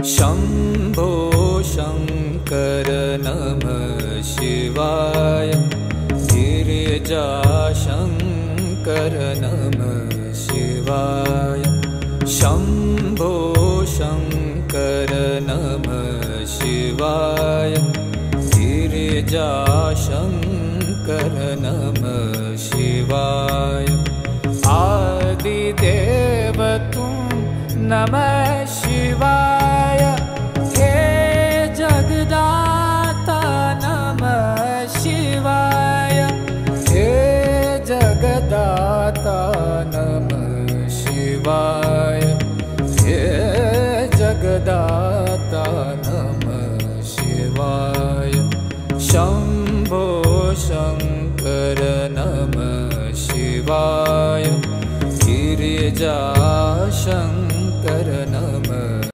शम्भो शङ्कर नमः शिवाय। गिरिजाशङ्कर नमः शिवाय। शम्भो शङ्कर नमः शिवाय। गिरिजाशङ्कर नमः शिवाय। आदिदेव तुम नमः